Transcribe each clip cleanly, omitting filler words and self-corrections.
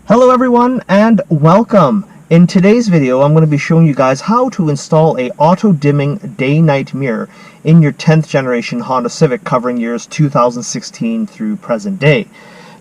Hello everyone and welcome. In today's video I'm going to be showing you guys how to install a auto dimming day-night mirror in your 10th generation Honda Civic covering years 2016 through present day.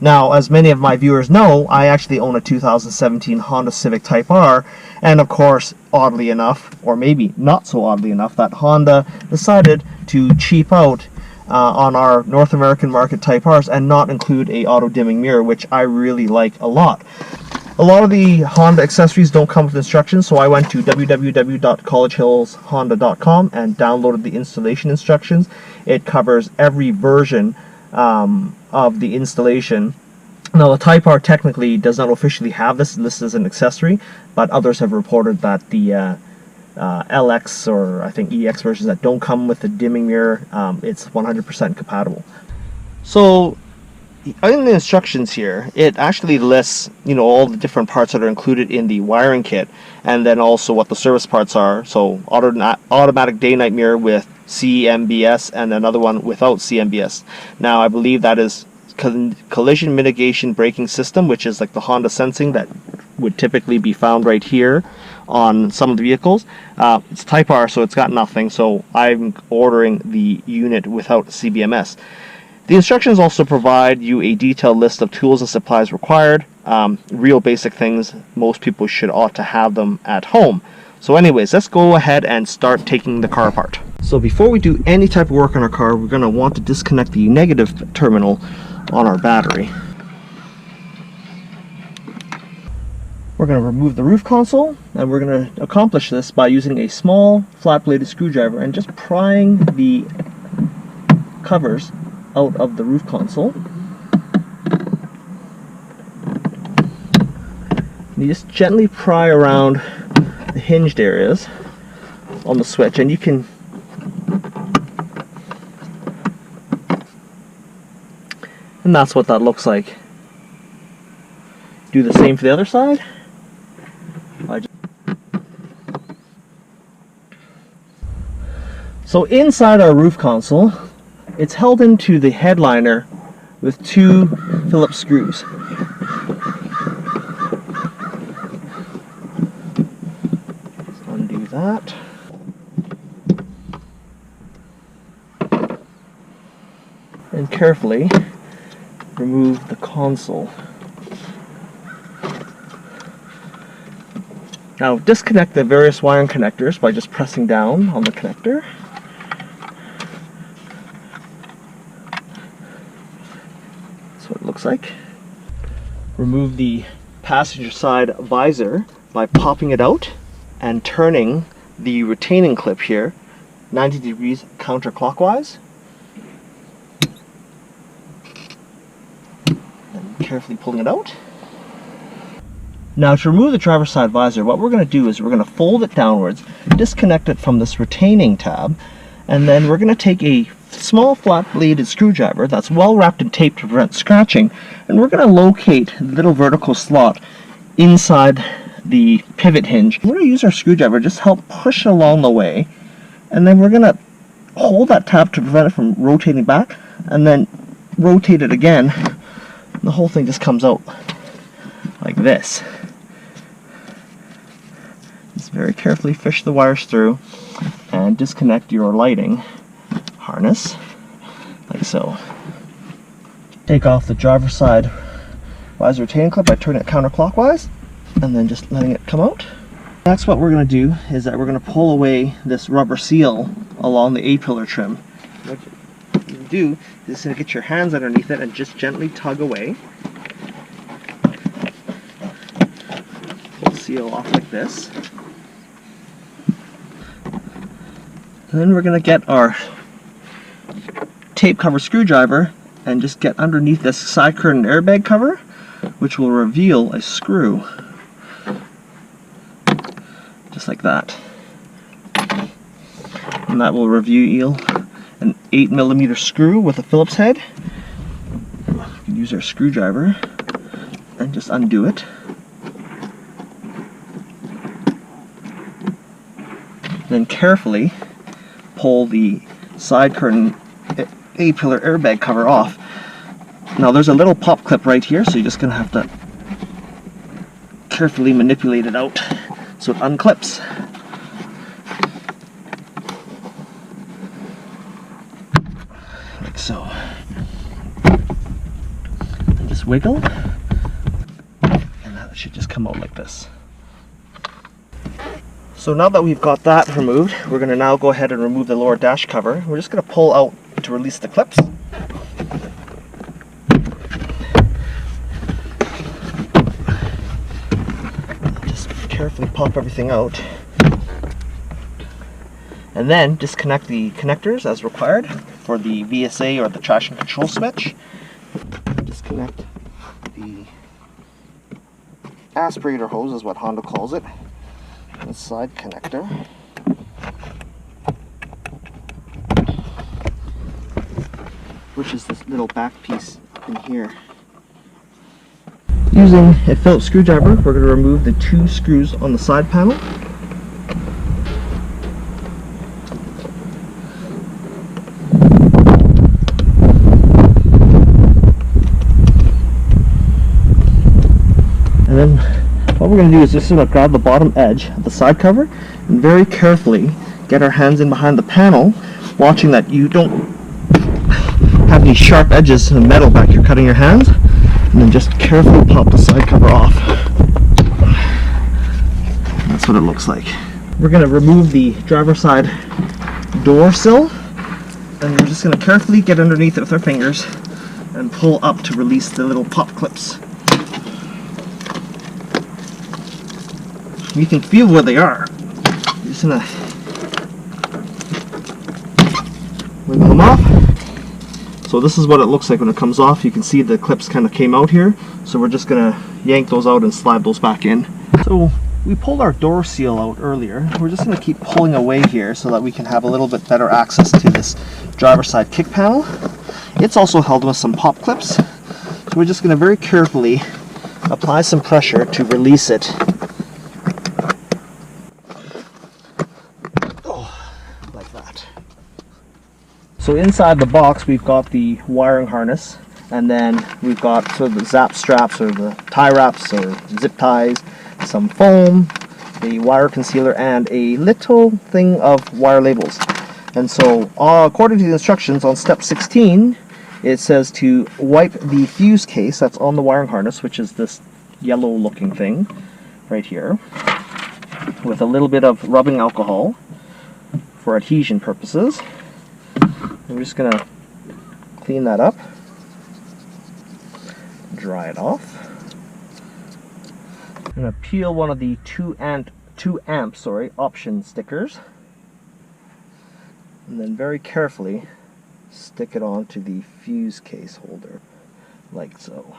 Now, as many of my viewers know, I actually own a 2017 Honda Civic Type R, and of course, oddly enough, or maybe not so oddly enough, that Honda decided to cheap out on our North American market Type Rs and not include a auto dimming mirror, which I really like a lot. A lot of the Honda accessories don't come with instructions, so I went to www.collegehillshonda.com and downloaded the installation instructions. It covers every version of the installation. Now, the Type R technically does not officially have this listed as an accessory, but others have reported that the LX or I think EX versions that don't come with the dimming mirror, it's 100% compatible. So in the instructions here, it actually lists, all the different parts that are included in the wiring kit, and then also what the service parts are. So automatic day-night mirror with CBMS and another one without CBMS. Now, I believe that is collision mitigation braking system, which is like the Honda sensing that would typically be found right here on some of the vehicles. It's Type R, so it's got nothing, so I'm ordering the unit without CBMS. The instructions also provide you a detailed list of tools and supplies required. Real basic things. Most people ought to have them at home. So anyways, let's go ahead and start taking the car apart. So before we do any type of work on our car, we're going to want to disconnect the negative terminal on our battery. We're going to remove the roof console, and we're going to accomplish this by using a small flat-bladed screwdriver and just prying the covers out of the roof console. You just gently pry around the hinged areas on the switch, and you can and that's what that looks like. Do the same for the other side. So inside our roof console, it's held into the headliner with two Phillips screws. Let's undo that. And carefully remove the console. Now disconnect the various wiring connectors by just pressing down on the connector. That's what it looks like. Remove the passenger side visor by popping it out and turning the retaining clip here 90 degrees counterclockwise. And carefully pulling it out. Now, to remove the driver's side visor, what we're going to do is we're going to fold it downwards, disconnect it from this retaining tab, and then we're going to take a small flat-bladed screwdriver that's well wrapped in tape to prevent scratching, and we're going to locate the little vertical slot inside the pivot hinge. We're going to use our screwdriver just to help push it along the way, and then we're going to hold that tab to prevent it from rotating back, and then rotate it again, and the whole thing just comes out like this. Just very carefully fish the wires through and disconnect your lighting harness, like so. Take off the driver's side visor retaining clip by turning it counterclockwise and then just letting it come out. Next, what we're going to do is that we're going to pull away this rubber seal along the A-pillar trim. What you can do is to get your hands underneath it and just gently tug away. Pull the seal off like this. And then we're going to get our tape cover screwdriver and just get underneath this side curtain airbag cover, which will reveal a screw. Just like that. And that will reveal an 8mm screw with a Phillips head. We can use our screwdriver and just undo it. Then carefully pull the side curtain A-pillar airbag cover off. Now there's a little pop clip right here, so you're just going to have to carefully manipulate it out so it unclips. Like so. And just wiggle, and that should just come out like this. So now that we've got that removed, we're going to now go ahead and remove the lower dash cover. We're just going to pull out to release the clips. Just carefully pop everything out. And then disconnect the connectors as required for the VSA or the traction control switch. Disconnect the aspirator hose is what Honda calls it. The side connector. Which is this little back piece in here. Using a Phillips screwdriver, we're going to remove the 2 screws on the side panel. And then what we're going to do is just sort of grab the bottom edge of the side cover and very carefully get our hands in behind the panel, watching that you don't have any sharp edges in the metal back here cutting your hands, and then just carefully pop the side cover off. That's what it looks like. We're going to remove the driver's side door sill, and we're just going to carefully get underneath it with our fingers and pull up to release the little pop clips. You can feel where they are. You're just gonna wiggle them off. So this is what it looks like when it comes off. You can see the clips kind of came out here. So we're just gonna yank those out and slide those back in. So we pulled our door seal out earlier. We're just gonna keep pulling away here so that we can have a little bit better access to this driver's side kick panel. It's also held with some pop clips. So we're just gonna very carefully apply some pressure to release it. So inside the box we've got the wiring harness, and then we've got sort of the zap straps or the tie wraps or zip ties, some foam, a wire concealer, and a little thing of wire labels. And so according to the instructions on step 16, it says to wipe the fuse case that's on the wiring harness, which is this yellow looking thing right here, with a little bit of rubbing alcohol for adhesion purposes. I'm just going to clean that up, dry it off. I'm going to peel one of the 2 amp option stickers, and then very carefully stick it onto the fuse case holder, like so.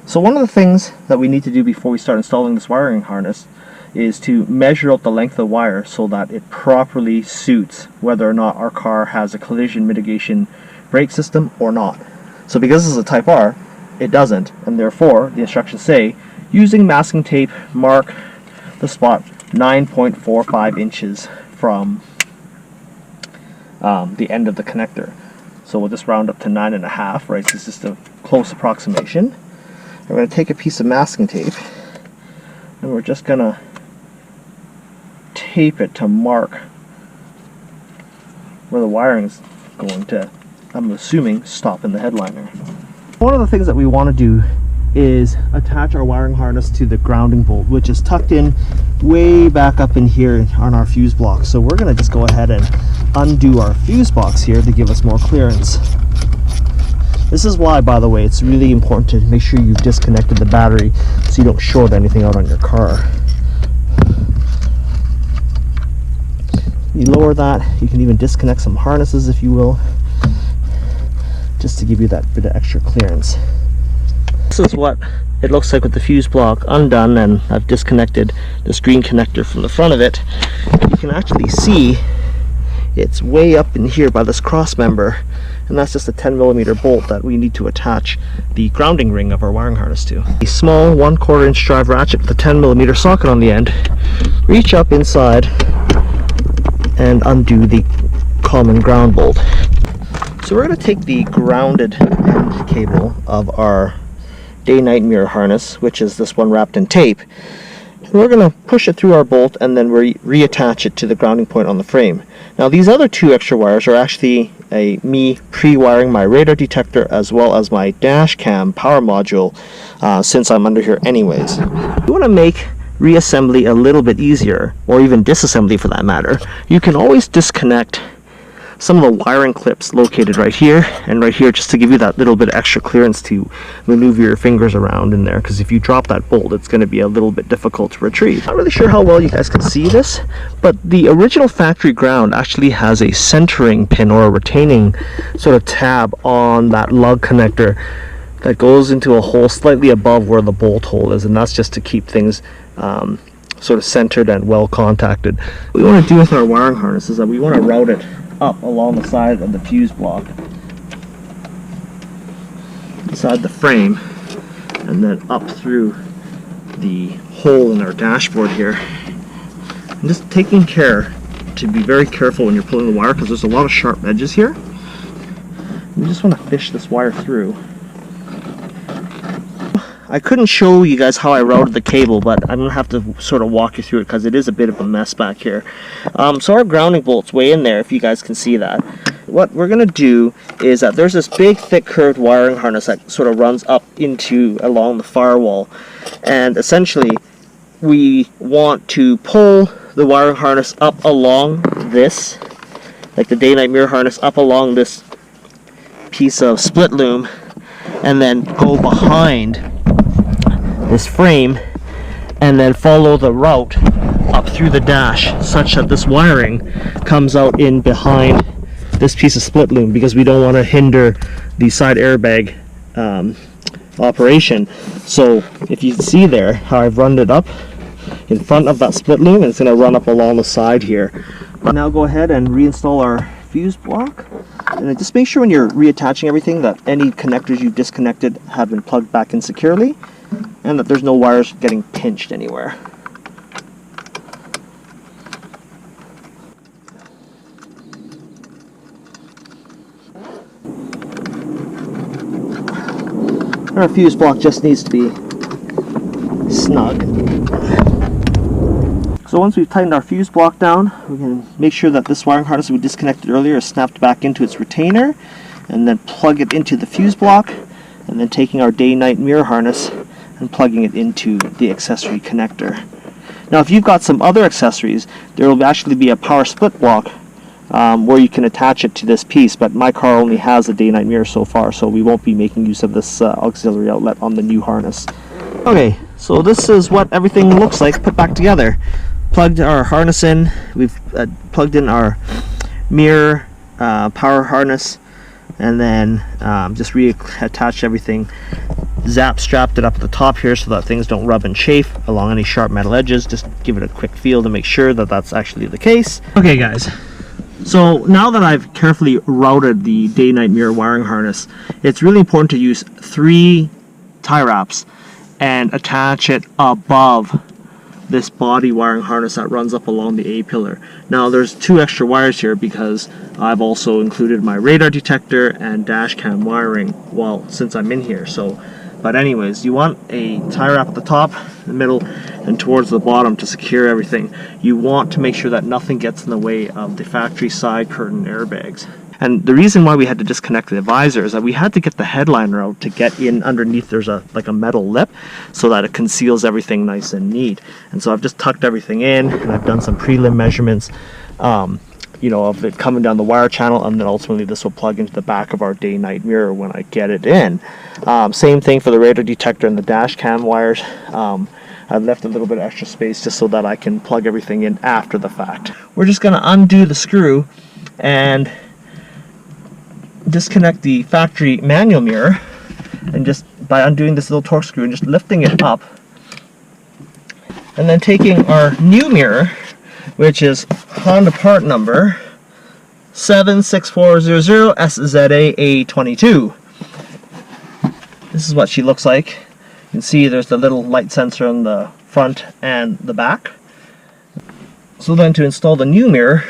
So one of the things that we need to do before we start installing this wiring harness is to measure out the length of the wire so that it properly suits whether or not our car has a collision mitigation brake system or not. So because this is a Type R, it doesn't, and therefore the instructions say, using masking tape, mark the spot 9.45 inches from the end of the connector. So we'll just round up to 9.5, right? So it's just a close approximation. We're going to take a piece of masking tape, and we're just going to tape it to mark where the wiring is going to, I'm assuming, stop in the headliner. One of the things that we want to do is attach our wiring harness to the grounding bolt, which is tucked in way back up in here on our fuse block. So we're going to just go ahead and undo our fuse box here to give us more clearance. This is why, by the way, it's really important to make sure you've disconnected the battery so you don't short anything out on your car. You lower that, you can even disconnect some harnesses if you will, just to give you that bit of extra clearance. This is what it looks like with the fuse block undone, and I've disconnected the screen connector from the front of it. You can actually see it's way up in here by this cross member, and that's just a 10mm bolt that we need to attach the grounding ring of our wiring harness to. A small 1/4 inch drive ratchet with a 10mm socket on the end. Reach up inside and undo the common ground bolt. So we're going to take the grounded end cable of our day-night mirror harness, which is this one wrapped in tape, and we're going to push it through our bolt and then reattach it to the grounding point on the frame. Now these other two extra wires are actually me pre-wiring my radar detector as well as my dash cam power module, since I'm under here anyways. You want to make reassembly a little bit easier, or even disassembly for that matter. You can always disconnect some of the wiring clips located right here and right here, just to give you that little bit of extra clearance to maneuver your fingers around in there, because if you drop that bolt, it's going to be a little bit difficult to retrieve. Not really sure how well you guys can see this, but the original factory ground actually has a centering pin or a retaining sort of tab on that lug connector that goes into a hole slightly above where the bolt hole is, and that's just to keep things sort of centered and well contacted. What we want to do with our wiring harness is that we want to route it up along the side of the fuse block, inside the frame, and then up through the hole in our dashboard here. And just taking care to be very careful when you're pulling the wire, because there's a lot of sharp edges here. You just want to fish this wire through. I couldn't show you guys how I routed the cable, but I'm going to have to sort of walk you through it because it is a bit of a mess back here. So our grounding bolt's way in there, if you guys can see that. What we're going to do is that there's this big thick curved wiring harness that sort of runs up along the firewall, and essentially we want to pull the wiring harness up along this, like the day-night mirror harness, up along this piece of split loom, and then go behind this frame and then follow the route up through the dash, such that this wiring comes out in behind this piece of split loom, because we don't want to hinder the side airbag operation. So if you see there how I've run it up in front of that split loom, and it's going to run up along the side here. But now go ahead and reinstall our fuse block, and just make sure when you're reattaching everything that any connectors you've disconnected have been plugged back in securely, and that there's no wires getting pinched anywhere. Our fuse block just needs to be snug. So once we've tightened our fuse block down, we can make sure that this wiring harness we disconnected earlier is snapped back into its retainer, and then plug it into the fuse block, and then taking our day-night mirror harness and plugging it into the accessory connector. Now if you've got some other accessories, there will actually be a power split block where you can attach it to this piece, but my car only has a day-night mirror so far, so we won't be making use of this auxiliary outlet on the new harness. Okay, so this is what everything looks like put back together. Plugged our harness in, we've plugged in our mirror power harness, and then just reattached everything. Strapped it up at the top here so that things don't rub and chafe along any sharp metal edges. Just give it a quick feel to make sure that that's actually the case. Okay guys, so now that I've carefully routed the day-night mirror wiring harness, it's really important to use 3 tie wraps and attach it above this body wiring harness that runs up along the A-pillar. Now there's 2 extra wires here because I've also included my radar detector and dash cam wiring since I'm in here. But anyways, you want a tie wrap at the top, the middle, and towards the bottom to secure everything. You want to make sure that nothing gets in the way of the factory side curtain airbags. And the reason why we had to disconnect the visor is that we had to get the headliner out to get in underneath. There's like a metal lip so that it conceals everything nice and neat. And so I've just tucked everything in, and I've done some prelim measurements of it coming down the wire channel, and then ultimately this will plug into the back of our day-night mirror when I get it in. Same thing for the radar detector and the dash cam wires. I've left a little bit of extra space just so that I can plug everything in after the fact. We're just going to undo the screw and disconnect the factory manual mirror, and just by undoing this little torque screw and just lifting it up, and then taking our new mirror, which is Honda part number 76400SZA-A22. This is what she looks like. You can see there's the little light sensor on the front and the back. So then to install the new mirror,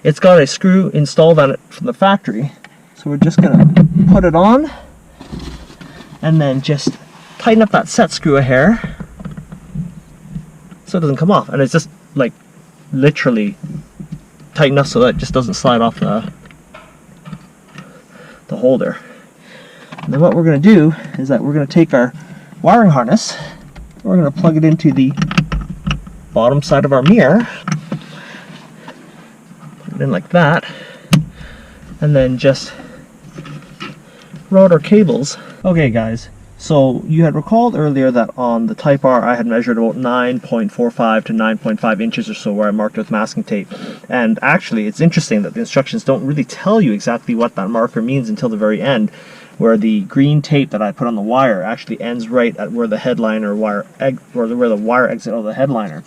it's got a screw installed on it from the factory. So we're just gonna put it on and then just tighten up that set screw a hair so it doesn't come off. And it's just like literally tighten up so that it just doesn't slide off the holder. And then what we're going to do is that we're going to take our wiring harness, we're going to plug it into the bottom side of our mirror, put it in like that, and then just route our cables. Okay guys, so you had recalled earlier that on the Type R I had measured about 9.45 to 9.5 inches or so where I marked with masking tape. And actually it's interesting that the instructions don't really tell you exactly what that marker means until the very end, where the green tape that I put on the wire actually ends right at where the headliner wire where the wire exit of the headliner.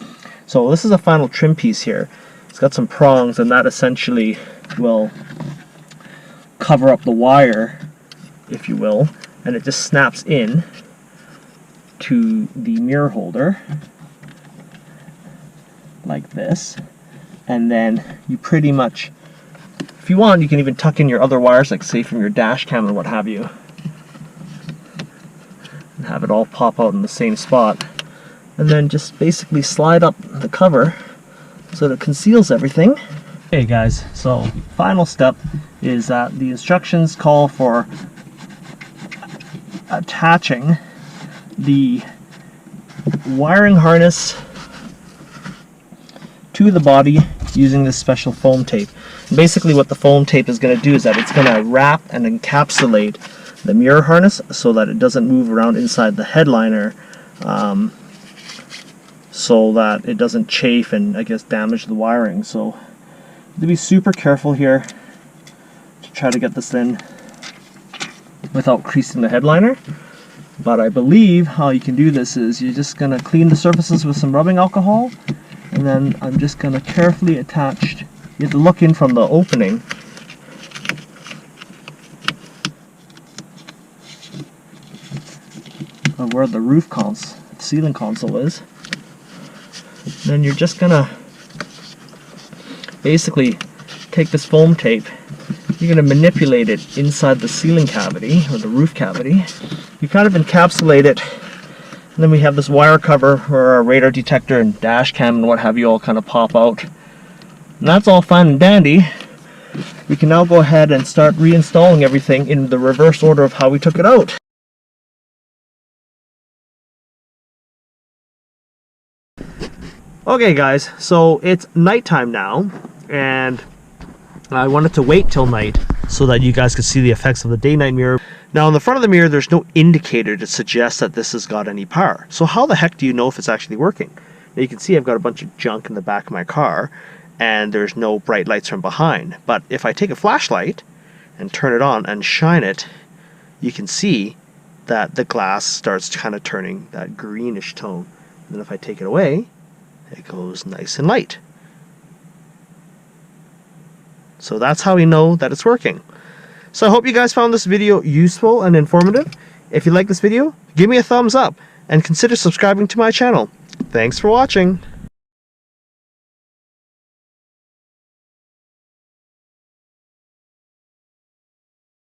So this is a final trim piece here. It's got some prongs, and that essentially will cover up the wire, if you will, and it just snaps in to the mirror holder like this. And then you pretty much, if you want, you can even tuck in your other wires, like say from your dash cam and what have you, and have it all pop out in the same spot, and then just basically slide up the cover so that it conceals everything. Okay guys, so final step is that the instructions call for attaching the wiring harness to the body using this special foam tape. And basically what the foam tape is going to do is that it's going to wrap and encapsulate the mirror harness so that it doesn't move around inside the headliner, so that it doesn't chafe and I guess damage the wiring. So you have to be super careful here to try to get this in without creasing the headliner. But I believe how you can do this is you're just going to clean the surfaces with some rubbing alcohol, and then I'm just going to carefully attach. You have to look in from the opening of where the ceiling console is. Then you're just going to basically take this foam tape, you're going to manipulate it inside the ceiling cavity or the roof cavity. You kind of encapsulate it, and then we have this wire cover where our radar detector and dash cam and what have you all kind of pop out. And that's all fine and dandy. We can now go ahead and start reinstalling everything in the reverse order of how we took it out. Okay guys, so it's nighttime now, and I wanted to wait till night so that you guys could see the effects of the day-night mirror. Now on the front of the mirror there's no indicator to suggest that this has got any power. So how the heck do you know if it's actually working? Now you can see I've got a bunch of junk in the back of my car and there's no bright lights from behind. But if I take a flashlight and turn it on and shine it, you can see that the glass starts kind of turning that greenish tone. And then if I take it away, it goes nice and light. So that's how we know that it's working. So I hope you guys found this video useful and informative. If you like this video, give me a thumbs up and consider subscribing to my channel. Thanks for watching.